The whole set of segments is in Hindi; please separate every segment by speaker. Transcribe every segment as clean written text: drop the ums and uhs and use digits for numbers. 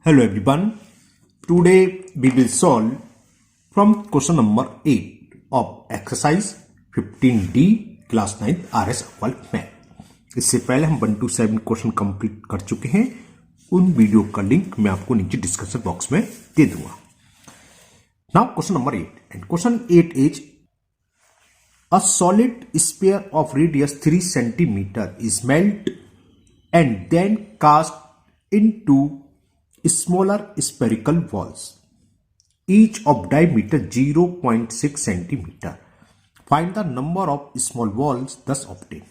Speaker 1: Hello everyone. Today we will solve from question number 8 of exercise 15D class 9th RS Equal Math। इससे पहले हम 1 to 7 क्वेश्चन कंप्लीट कर चुके हैं। उन वीडियो का लिंक मैं आपको नीचे डिस्क्रिप्शन बॉक्स में दे दूंगा। Now question number 8 and question 8 is a solid sphere of radius 3 centimeter is melted and then cast into smaller spherical balls, each of diameter 0.6 centimeter. Find the number of small balls thus obtained.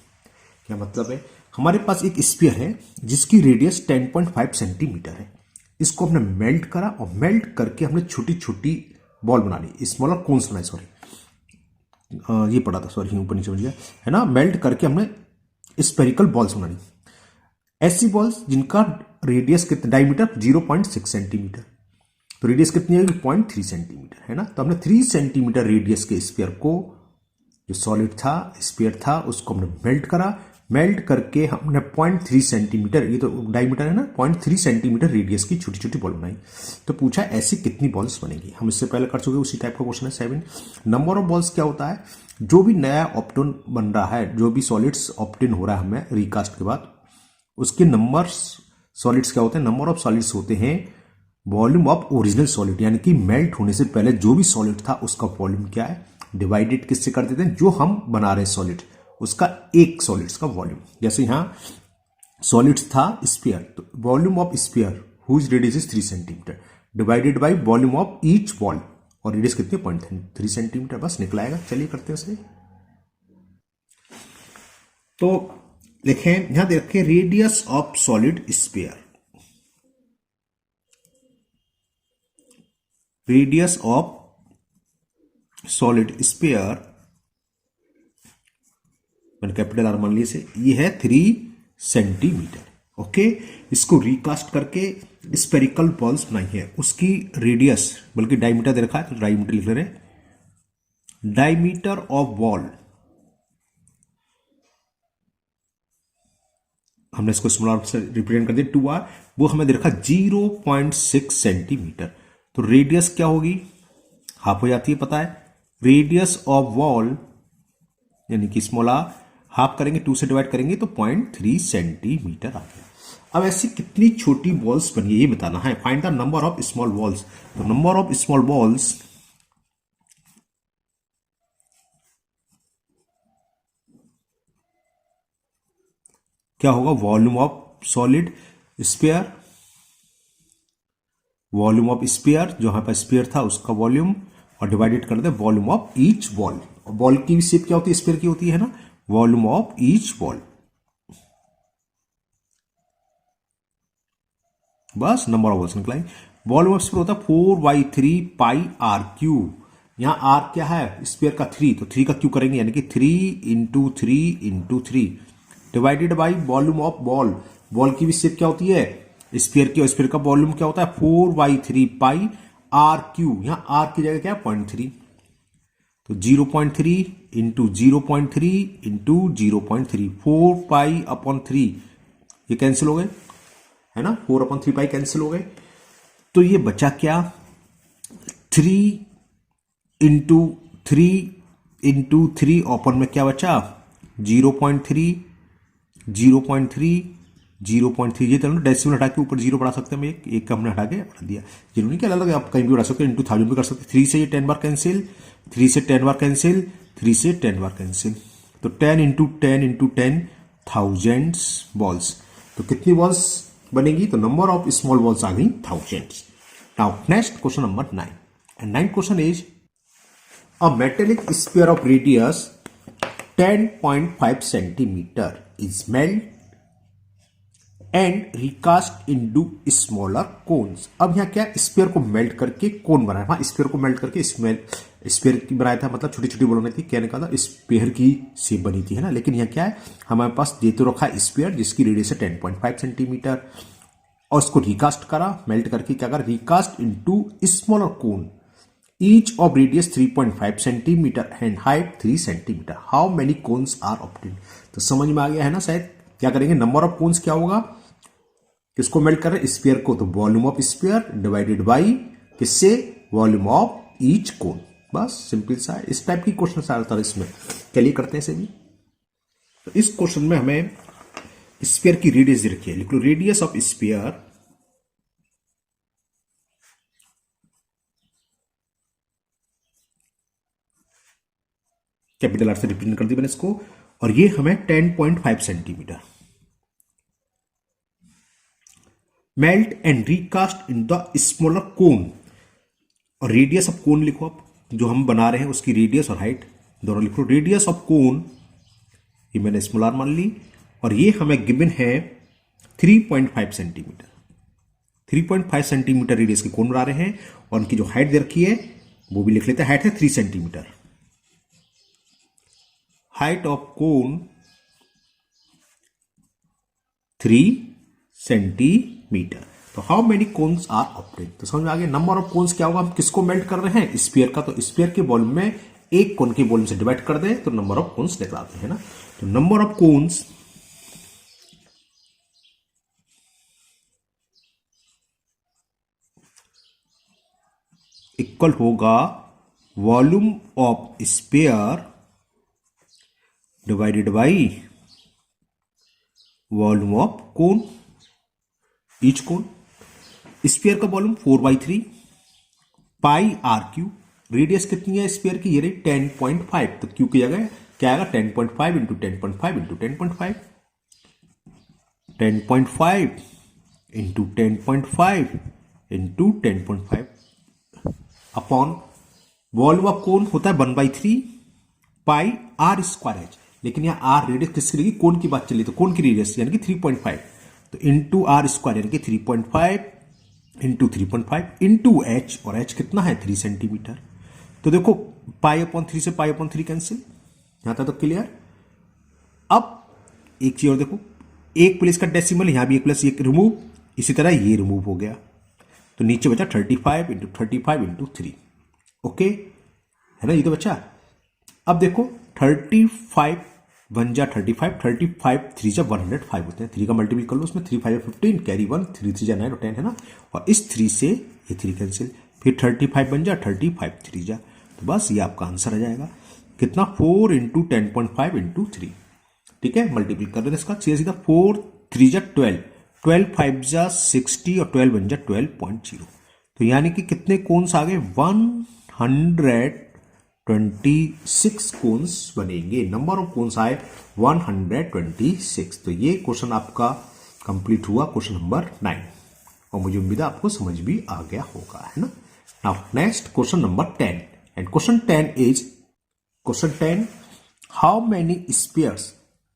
Speaker 1: क्या मतलब है, हमारे पास एक स्फीयर है जिसकी रेडियस 10.5 सेंटीमीटर है। इसको हमने मेल्ट करा और मेल्ट करके हमने छोटी छोटी बॉल बना ली, स्मॉलर कोन्स बनाए। सॉरी ये पढ़ा था, सॉरी ऊपर नीचे बन गया है ना। मेल्ट करके हमने स्फेरिकल बॉल्स बना ली, ऐसी बॉल्स जिनका रेडियस कितना, डायमीटर 0.6 सेंटीमीटर। तो रेडियस कितनी आएगी, 0.3 सेंटीमीटर है ना। तो हमने 3 सेंटीमीटर रेडियस के स्फीयर को, जो सॉलिड था स्फीयर था, उसको हमने मेल्ट करा। मेल्ट करके हमने 0.3 सेंटीमीटर, ये तो डायमीटर है ना, 0.3 सेंटीमीटर रेडियस की छोटी छोटी बॉल बनाई। तो पूछा ऐसी कितनी बॉल्स बनेगी। हम इससे पहले कर चुके, उसी टाइप का क्वेश्चन है 7। नंबर ऑफ बॉल्स क्या होता है, जो भी नया ऑप्टेन बन रहा है, जो भी सॉलिड्स ऑप्टेन हो रहा है हमें रिकास्ट के बाद, उसके नंबर सॉलिड्स क्या होते हैं, नंबर ऑफ सॉलिड्स होते हैं वॉल्यूम ऑफ ओरिजिनल सॉलिड, यानी कि मेल्ट होने से पहले जो भी सॉलिड था उसका वॉल्यूम क्या है, डिवाइडेड किससे कर देते हैं, जो हम बना रहे हैं सॉलिड उसका एक सॉलिड्स का वॉल्यूम। जैसे यहां सॉलिड्स था स्फीयर, तो volume of sphere whose radius is 3 centimetre divided by volume of each ball, और रेडियस कितनी, 0.3 सेंटीमीटर, बस निकलाएगा। चलिए करते हैं इसे। तो देखें यहां दे रखे radius of solid sphere, radius of solid sphere मैंने कैपिटल आर मान लिया से, ये है 3 सेंटीमीटर। ओके, इसको रिकास्ट करके स्पेरिकल बॉल्स बनाई है, उसकी रेडियस, बल्कि डायमीटर दे रखा है तो डायमीटर लिख ले रहे हैं। डायमीटर ऑफ बॉल, हमने इसको स्मॉल से रिप्रेजेंट कर दिया 2r, वो हमें दे रखा 0.6 सेंटीमीटर। तो रेडियस क्या होगी, हाफ हो जाती है पता है। रेडियस ऑफ वॉल यानी कि स्मॉल आर, हाफ करेंगे 2 से डिवाइड करेंगे तो 0.3 सेंटीमीटर आ गया। अब ऐसी कितनी छोटी बॉल्स बनी है ये बताना है। Find the number of small balls. तो नंबर ऑफ स्मॉल बॉल्स क्या होगा, volume of solid sphere, volume of sphere जो यहां पर स्फीयर था उसका वॉल्यूम, और डिवाइडेड कर दे volume of each ball. Ball की भी शेप क्या होती है, स्फीयर की होती है ना, वॉल्यूम ऑफ ईच बॉल। बस नंबर ऑफ बॉल्स निकलाई। वॉल्यूम ऑफ स्फीयर होता है 4/3 पाई आर क्यूब। यहां आर क्या है, स्फीयर का 3, तो 3 का क्यूब करेंगे यानी कि 3 × 3 × 3 divided by volume of ball. Ball की भी शेप क्या होती है स्फीयर की, और स्फीयर का वॉल्यूम क्या होता है 4/3 पाई आर क्यूब। यहां आर की जगह क्या है 0.3, तो 0.3 × 0.3 × 0.3, 4π/3 ये कैंसिल हो गए है ना, 4/3 कैंसिल हो गए। तो ये बचा क्या, 3 × 3 × 3 ओपन में क्या बचा 0.3 0.3 0.3। ये चलो डेसिमल हटा के ऊपर 0 बढ़ा सकते हैं, हम एक का हमने हटा के बढ़ा दिया। जरूरी क्या, अलग आप कहीं भी बढ़ा सकते हैं, × 1000 भी कर सकते हैं। 3 से ये 10 बार कैंसिल, 3 से 10 बार कैंसिल, 3 से 10 बार कैंसिल, तो 10 × 10 × 10 थाउजेंड्स बॉल्स। तो कितनी बॉल्स बनेगी, तो नंबर ऑफ स्मॉल बॉल्स आ गई thousands. Now next question number 9 and 9th question is a metallic sphere of radius 10.5 centimetre is melt and recast into smaller cones. अब यहाँ क्या, स्फीयर को मेल्ट करके कोन बनाया, वहां स्फीयर को मेल्ट करके स्फीयर की बनाया था, मतलब छोटी छोटी बॉल बनाई थी, क्या निकाला, स्फीयर की शेप बनी थी है ना। लेकिन यहाँ क्या है, हमारे पास दे तो रखा स्फीयर जिसकी रेडियस है 10.5 सेंटीमीटर, और उसको रिकास्ट करा, मेल्ट करके क्या करा, recast into smaller cone, each of radius 3.5 centimetre and height 3 centimetre. How many cones are obtained. तो समझ में आ गया है ना शायद। क्या करेंगे, नंबर ऑफ कोन्स क्या होगा, किसको मेल्ट कर रहे हैं? स्फीयर को। तो volume of sphere divided by किससे? वॉल्यूम ऑफ ईच कोन। बस सिंपल सा है। इस टाइप की क्वेश्चन आता है इसमें। चलिए करते हैं इसे भी। तो इस क्वेश्चन में हमें स्फीयर की रेडियस दे रखी है। लिख लो radius of sphere capital R से रिप्रेजेंट कर दी मैंने इसको, और ये हमें 10.5 centimetre. Melt and recast in the smaller cone, और रेडियस ऑफ कोन लिखो आप, जो हम बना रहे हैं उसकी रेडियस और हाइट दोनों लिखो। रेडियस ऑफ कोन ये मैंने स्मॉल आर मान ली, और ये हमें गिवन है 3.5 सेंटीमीटर। 3.5 सेंटीमीटर रेडियस के कोन बना रहे हैं, और उनकी जो हाइट दे रखी है वो भी लिख लेते हैं। हाइट है 3 centimetre. Height of cone 3 centimetre. तो how many cones are obtain? तो समझ में आ गया। नंबर ऑफ कोन्स क्या होगा? हम किसको मेल्ट कर रहे हैं? स्फीयर का। तो स्फीयर के वॉल्यूम में एक कोन के वॉल्यूम से डिवाइड कर दें तो नंबर ऑफ कोन्स निकलाते हैं ना। तो नंबर ऑफ कोन्स इक्वल होगा volume of sphere divided by volume of cone, each cone. Sphere का volume 4/3 pi r cube. Radius कितनी है स्फीयर की? ये रही 10.5। तो क्यू किया गया क्या आएगा? 10.5 into 10.5 into 10.5, 10.5 into 10.5 into 10.5 upon volume of कोन होता है 1/3 पाई आर स्क्वायर एच। लेकिन यहां आर रेडियस किसकी रहेगी? कोन की बात चली तो कोन की रेडियस यानी कि 3.5, तो इंटू आर स्क्वायर यानी कि 3.5 इंटू 3.5 इंटू एच, और एच कितना है? 3 सेंटीमीटर। तो देखो पाई अपॉन 3 से पाई अपॉन 3 कैंसिल, यहां तक तो क्लियर। अब एक चीज और देखो, एक प्लेस का डेसिमल, यहां भी एक प्लस एक रिमूव, इसी तरह ये रिमूव हो गया, तो नीचे बचा 35 इंटू 35 इंटू 3। ओके है ना, ये तो बचा। अब देखो 35 1 जा 35, 35 3 जा 105 होते हैं। 3 का मल्टीपल कर लो उसमें, 3 5 15 कैरी 1, 3 3 जा 9 और 10 है ना। और इस 3 से ये 3 कैंसिल, फिर 35 बन जा 35 3 जा, तो बस ये आपका आंसर आ जाएगा। कितना? 4 इंटू 10.5 इंटू 3। ठीक है, मल्टीपल कर देना इसका सीधा सीधा। 4 3 जा 12, 12 5 जा 60 और 12 बन जा 12.0। तो यानी कि कितने कोन्स आ गए? 126 कोन्स बनेंगे। नंबर ऑफ कोन्स आए 126। तो ये क्वेश्चन आपका कंप्लीट हुआ, क्वेश्चन नंबर 9, और मुझे उम्मीद है आपको समझ भी आ गया होगा, है ना। Now next question number 10, and question 10 is question 10, how many spheres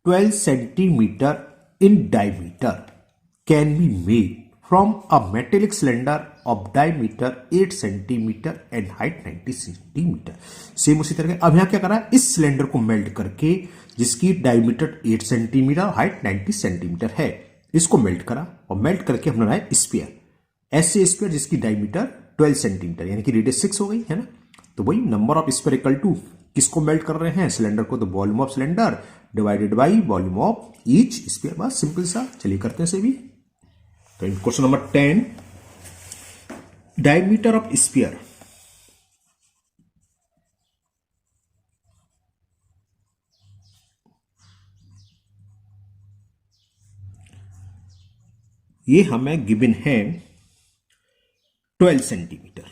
Speaker 1: 12 centimetre in diameter can be made from a metallic cylinder of diameter 8 centimeter and height 90 centimeter। Same उसी तरह। अब यहां क्या करा है? इस सिलेंडर को मेल्ट करके, जिसकी डायमीटर 8 सेंटीमीटर हाइट 90 सेंटीमीटर है, इसको मेल्ट करा, और मेल्ट करके हमने बनाया स्फीयर। ऐसे स्फीयर जिसकी डायमीटर 12 सेंटीमीटर यानी कि रेडियस 6 हो गई, है ना। तो वही number of sphere equal to, किसको मेल्ट कर रहे हैं? सिलेंडर को। तो volume of cylinder divided by volume of each sphere. बस सिंपल सा। चलिए करते हैं इसे भी। तो question number 10, diameter of sphere ये हमें गिवन है 12 सेंटीमीटर।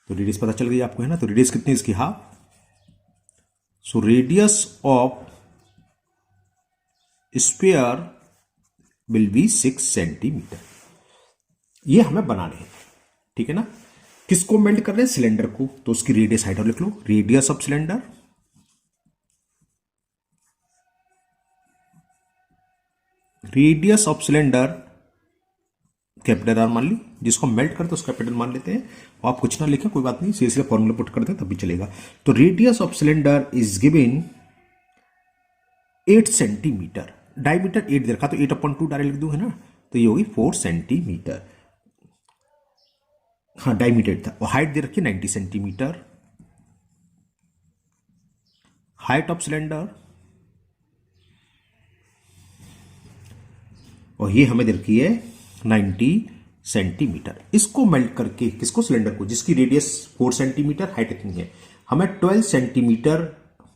Speaker 1: तो रेडियस पता चल गई आपको, है ना। तो रेडियस कितनी इसकी? Half. So radius of sphere will be 6 centimetre. ये हमें बनाने हैं, ठीक है ना। किसको मेल्ट कर रहे हैं? सिलेंडर को। तो उसकी रेडियस हाइट और लिख लो, radius of cylinder capital R मान ली, जिसको मेल्ट करते हैं उसका कैपिटल मान लेते हैं। आप कुछ ना लिखें कोई बात नहीं, सीधे सीधे फॉर्मूला पुट करते हैं तब भी चलेगा। तो radius of cylinder is given 8 centimetre, diameter 8 दे रखा, तो 8/2 डायरेक्ट लिख दूं, है ना। तो ये होगी 4 सेंटीमीटर। हाँ डायमीटर था, और हाइट दे रखी 90 सेंटीमीटर। हाइट ऑफ सिलेंडर और ये हमें दे रखी है 90 सेंटीमीटर। इसको मेल्ट करके किसको, सिलेंडर को, जिसकी रेडियस 4 सेंटीमीटर, हाइट इतनी है, हमें 12 सेंटीमीटर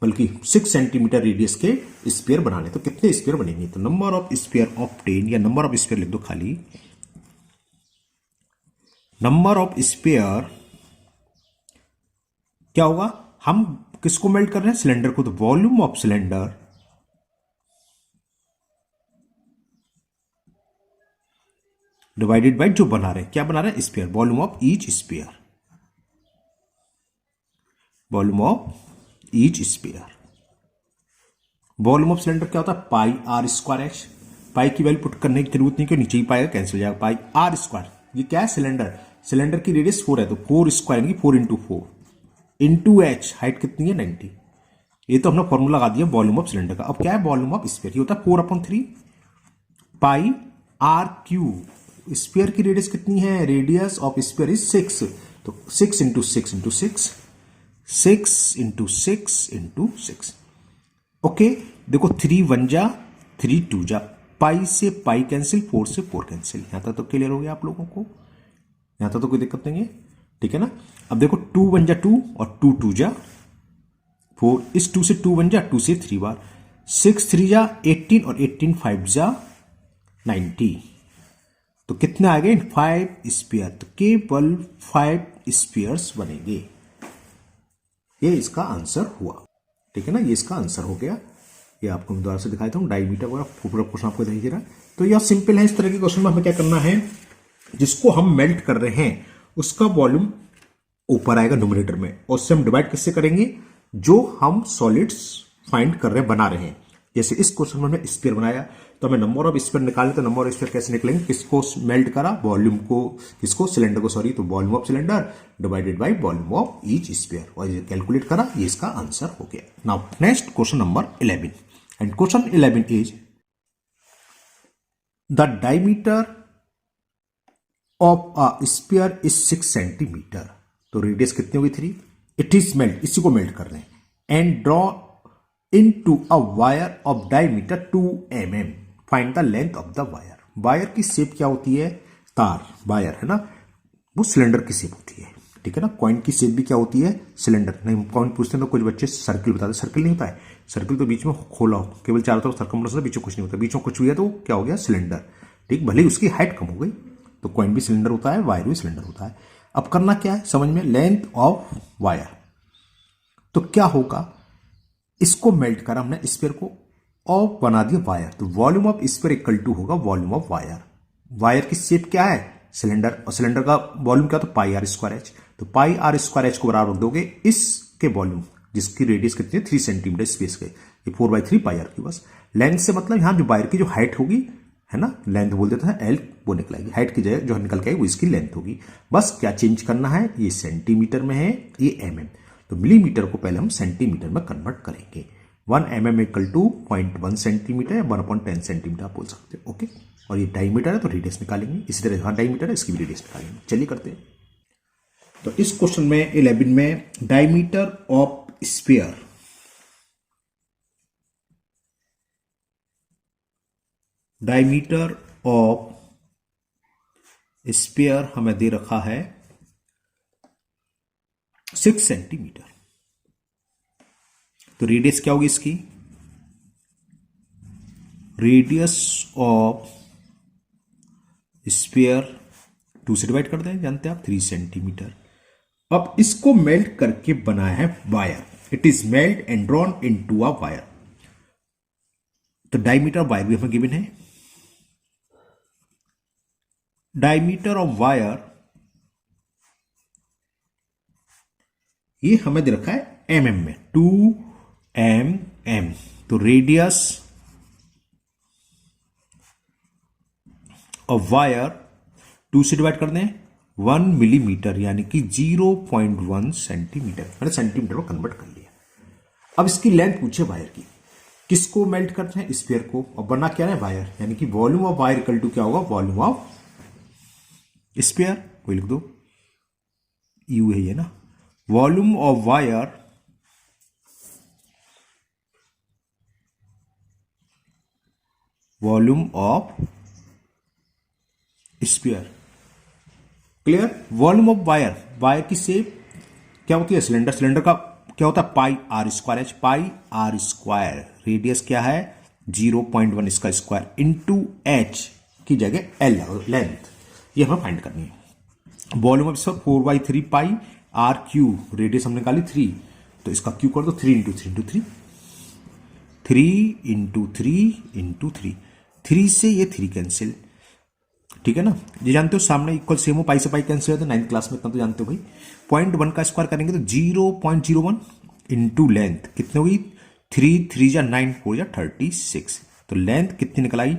Speaker 1: बल्कि 6 सेंटीमीटर रेडियस के स्फीयर बनाने। तो कितने स्फीयर बनेंगे, तो नंबर ऑफ स्फीयर ऑफ 10 या नंबर ऑफ स्फीयर लिख दो खाली, नंबर ऑफ स्फीयर क्या होगा, हम किसको मेल्ट कर रहे हैं, सिलेंडर को, तो volume of cylinder divided by जो बना रहे हैं, क्या बना रहे हैं, sphere, volume of each sphere, volume of each sphere. Volume of cylinder क्या होता है, पाई आर स्क्वायर एच। पाई की वैल्यू पुट करने की जरूरत नहीं, क्योंकि नीचे ही पाएगा, कैंसिल हो जाएगा, पाई आर स्क्वायर। ये क्या है, सिलेंडर, सिलेंडर की रेडियस 4 है, तो 4 स्क्वायर यानी 4 इंटू 4 इंटू एच, हाइट कितनी है 90। ये तो हमने फॉर्मूला लगा दिया वॉल्यूम ऑफ सिलेंडर का। अब क्या है, वॉल्यूम ऑफ स्फीयर, ये होता है 4/3 पाई आर क्यू। स्फीयर की रेडियस कितनी है, रेडियस ऑफ स्फीयर इज 6, तो 6 into 6 into 6, 6 into 6 into 6। Okay, देखो 3 1 जा 3 2 जा, पाई से पाई कैंसिल, 4 से 4 कैंसिल। यहां तक तो क्लियर हो गया आप लोगों को, यहां तक तो कोई दिक्कत नहीं है, ठीक है ना। अब देखो 2 1 जा 2 और 2 2 जा 4, इस 2 से 2 1 जा 2 से 3 बार, 6 3 जा 18 और 18 5 जा 90। तो कितने आ गए, 5 स्फीयर। तो केवल 5 स्फीयर्स बनेंगे, ये इसका आंसर हुआ, ठीक है ना, ये इसका आंसर हो गया। ये आपको मैं दोबारा से दिखाई देता हूं, डायमीटर वगैरह पूरा क्वेश्चन आपको दिखाई दे रहा है। तो यह सिंपल है, इस तरह के क्वेश्चन में हमें क्या करना है, जिसको हम मेल्ट कर रहे हैं उसका वॉल्यूम ऊपर आएगा न्यूमरेटर में, और उससे हम डिवाइड किससे करेंगे, जो हम सॉलिड्स फाइंड कर रहे हैं, बना रहे हैं। जैसे इस क्वेश्चन में हमने स्फीयर बनाया, तो हमें नंबर ऑफ स्फीयर निकालने, तो नंबर ऑफ स्फीयर कैसे निकलेंगे, किसको मेल्ट करा, वॉल्यूम को, किसको, सिलेंडर को, सॉरी, तो volume of cylinder divided by volume of each sphere, और ये कैलकुलेट करा, ये इसका आंसर हो गया। Now next question number 11, and question 11 is the diameter of a sphere is 6 centimetre. तो रेडियस कितनी होगी 3, इट इज मेल्ट, इसी को मेल्ट कर रहे हैं, and draw into a wire of diameter 2 mm. Find the length of the wire. Wire की शेप क्या होती है, तार, वायर है ना, वो सिलेंडर की शेप होती है, ठीक है ना। कॉइन की शेप भी क्या होती है, सिलेंडर। नहीं, कॉइन पूछते हैं तो कुछ बच्चे सर्किल बताते, सर्किल नहीं होता है, सर्किल तो बीच में खोला हो, केवल चारों तरफ सर्कमफ्लेक्स, बीच में कुछ नहीं होता, बीच में कुछ भी है तो क्या हो गया, सिलेंडर, ठीक। भले ही उसकी हाइट कम हो गई, तो कॉइन भी सिलेंडर होता है, वायर भी सिलेंडर होता है। अब करना क्या है समझ में, लेंथ ऑफ वायर, तो क्या होगा, इसको मेल्ट करा हमने स्फीयर को और बना दिया वायर, तो volume of sphere equal to होगा वॉल्यूम ऑफ वायर। वायर की शेप क्या है, सिलेंडर, और सिलेंडर का वॉल्यूम क्या, तो पाई आर स्क्वायर एच। तो पाई आर स्क्वायर एच को बराबर रख दोगे इसके वॉल्यूम, जिसकी रेडियस कितनी है 3 सेंटीमीटर स्पेस के, ये 4/3 पाई आर की। बस लेंथ से मतलब यहां जो वायर की जो हाइट होगी, है ना, लेंथ बोल देता है, एल वो निकलेगी, हाइट की जगह जो निकल के आई वो इसकी लेंथ होगी। बस क्या चेंज करना है, ये सेंटीमीटर में है, ये mm, तो मिलीमीटर को पहले हम सेंटीमीटर में कन्वर्ट करेंगे। 1 mm इक्वल टू 0.1 सेंटीमीटर या 1/10 सेंटीमीटर आप बोल सकते हो, ओके। और ये डायमीटर है तो रेडियस निकालेंगे, इसी तरह जहां डायमीटर है इसकी भी रेडियस निकालेंगे। चलिए करते हैं। तो इस क्वेश्चन में 11 में diameter of sphere, diameter of sphere हमें दे रखा है 6 सेंटीमीटर। तो रेडियस क्या होगी इसकी, रेडियस ऑफ स्फीयर 2 से डिवाइड कर दें, जानते हैं आप, 3 सेंटीमीटर। अब इसको मेल्ट करके बनाया है wire, it is melt and drawn into a wire. तो डायमीटर वायर भी हमें गिवन है, डायमीटर ऑफ वायर ये हमें दे रखा है mm में, 2 mm। तो रेडियस ऑफ वायर 2 से डिवाइड कर दें, 1 मिलीमीटर यानी कि 0.1 सेंटीमीटर, मैंने सेंटीमीटर को कन्वर्ट कर लिया। अब इसकी लेंथ पूछे वायर की, किसको मेल्ट करते हैं, स्फीयर को, और बना क्या है वायर, यानी कि volume of wire equal to क्या होगा, वॉल्यूम ऑफ स्फीयर, कोई लिख दो, यू है ये ना, volume of wire volume of sphere. Clear. Volume of wire, wire की शेप क्या होती है सिलेंडर, सिलेंडर का क्या होता है pi r square h, pi r square. Radius क्या है 0.1 इसका स्क्वायर इंटू एच की जगह एल लेंथ, ये हमें फाइंड करनी है। Volume of sphere 4/3 pi r cube, radius हमने निकाली 3, तो इसका क्यू कर दो 3 इंटू 3 इंटू 3, 3 इंटू 3 इंटू 3, 3 से ये 3 कैंसिल, ठीक है ना। ये जानते हो सामने इक्वल सेम हो, पाई से पाई कैंसिल होता है, 9th क्लास में इतना तो जानते हो भाई। 0.1 का स्क्वायर करेंगे तो 0.01 इंटू लेंथ कितनी होगी 3 3 जा 9 4 जा 36, तो लेंथ कितनी निकल आई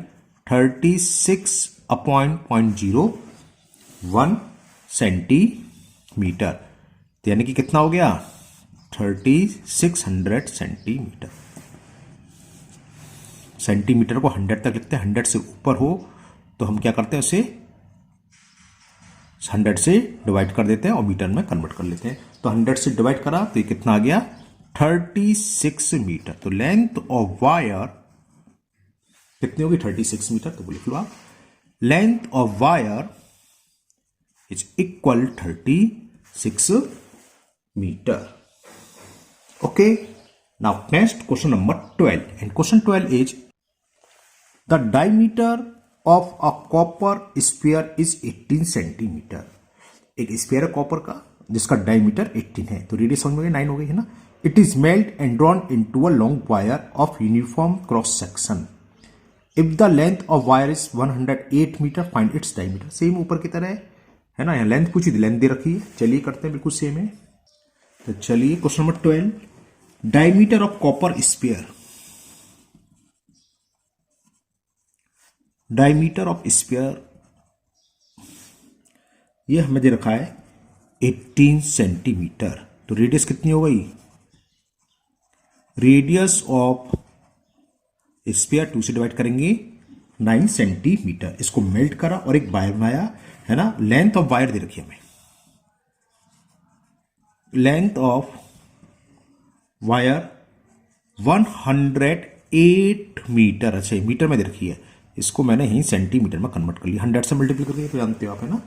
Speaker 1: 36/0.01 सेंटीमीटर, तो यानी कि कितना हो गया 3600 सेंटीमीटर। सेंटीमीटर को 100 तक लिखते हैं, 100 से ऊपर हो तो हम क्या करते हैं उसे 100 से डिवाइड कर देते हैं और मीटर में कन्वर्ट कर लेते हैं। तो 100 से डिवाइड करा तो ये कितना आ गया 36 मीटर। तो लेंथ ऑफ वायर कितनी होगी 36 मीटर, तो लिख लो आप length of wire is equal 36 metre. Okay, now next question number 12, and question 12 is the diameter of a copper sphere is 18 centimetre. एक स्फीयर है कॉपर का जिसका डायमीटर 18 है, तो रेडियस समझ में 9 हो गई है ना। It is melted and drawn into a long wire of uniform cross section. If the length of wire is 108 metre find its diameter. Same ऊपर की तरह है ना, यहाँ लेंथ पूछी थी, लेंथ दे रखी है। चलिए करते हैं, बिल्कुल सेम है। तो चलिए question number 12, diameter of copper sphere. Diameter of sphere ये हमें दे रखा है 18 सेंटीमीटर, तो रेडियस कितनी हो गई, रेडियस ऑफ स्फीयर 2 से डिवाइड करेंगे 9 सेंटीमीटर। इसको मेल्ट करा और एक वायर बनाया है ना। लेंथ ऑफ वायर दे रखी है हमें, लेंथ ऑफ वायर 108 मीटर। अच्छा मीटर में दे रखी है, इसको मैंने यहीं सेंटीमीटर में कन्वर्ट कर लिया, 100 से मल्टीप्लाई कर दिया, तो जानते हो आप है ना,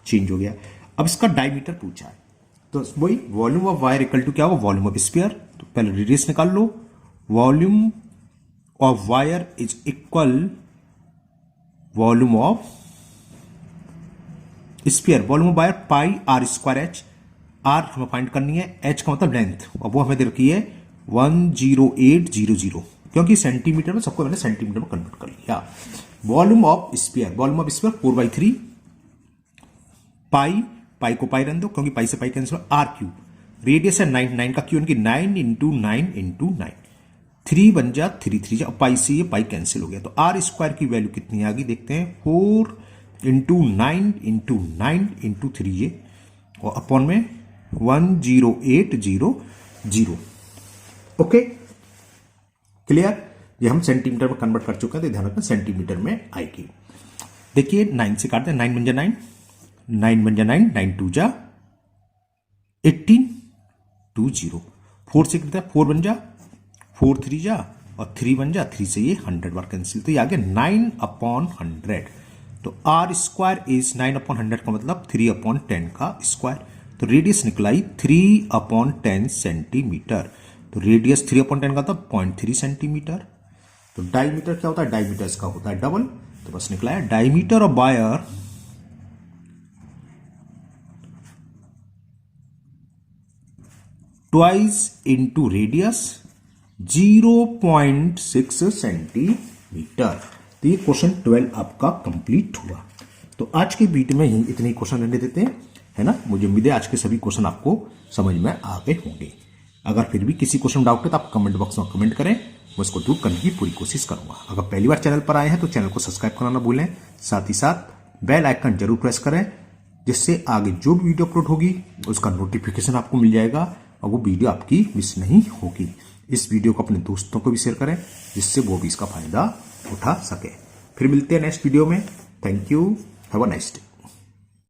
Speaker 1: चेंज हो गया। अब इसका डायमीटर पूछा है, तो वही volume of wire equal to क्या होगा वॉल्यूम ऑफ स्फीयर। तो पहले रेडियस निकाल लो, volume of wire is equal volume of sphere. Volume of wire pi r square h, r हमें फाइंड करनी है, एच का मतलब लेंथ, और वो हमें दे रखी है 10800, क्योंकि सेंटीमीटर में सबको मैंने सेंटीमीटर में कन्वर्ट कर लिया। Volume of sphere, volume of sphere 4/3 pi, pi को पाई रहने दो क्योंकि पाई से pi cancel, r cube, radius है 9, 9 का क्यू यानी कि 9 इंटू 9 इंटू 9, 3 बन जा 3 3 जा, पाई से ये पाई कैंसिल हो गया। तो आर स्क्वायर की वैल्यू कितनी आ गई देखते हैं, 4 इंटू 9 इंटू 9 इंटू 3 ये, और अपॉन में 10800। Okay clear. ये हम सेंटीमीटर में कन्वर्ट कर चुके हैं, तो ध्यान रखना सेंटीमीटर में आएगी। देखिए 9 से काटते हैं, 9 बन जा 9, 9 बन जा 9, 9 2 जा 18 20, 4 से कितना 4 बन जा 4 3 जा, और 3 बन जा 3 से ये 100 बार कैंसिल, तो ये आ गया 9/100। तो आर स्क्वायर इज 9/100 का मतलब 3/10 का स्क्वायर। तो रेडियस निकलाई 3/10 सेंटीमीटर। तो रेडियस 3/10 का था 0.3 सेंटीमीटर। तो डायमीटर क्या होता है, डायमीटर इसका होता है डबल, तो बस निकला है diameter of wire twice into radius 0.6 centimetre. तो ये क्वेश्चन 12 आपका कंप्लीट हुआ। तो आज के वीडियो में ही इतने क्वेश्चन रहने देते हैं, है ना। मुझे उम्मीद है आज के सभी क्वेश्चन आपको समझ में आ गए होंगे। अगर फिर भी किसी क्वेश्चन डाउट है तो आप कमेंट बॉक्स में कमेंट करें, मैं उसको दूर करने की पूरी कोशिश करूंगा। अगर पहली बार चैनल पर आए हैं तो चैनल को सब्सक्राइब करना ना भूलें, साथ ही साथ बेल आइकन जरूर प्रेस करें, जिससे आगे जो भी वीडियो अपलोड होगी उसका नोटिफिकेशन आपको मिल जाएगा और वो वीडियो आपकी मिस नहीं होगी। इस वीडियो को अपने दोस्तों को भी शेयर करें, जिससे वो भी इसका फायदा उठा सके। फिर मिलते हैं नेक्स्ट वीडियो में। Thank you, have a nice day.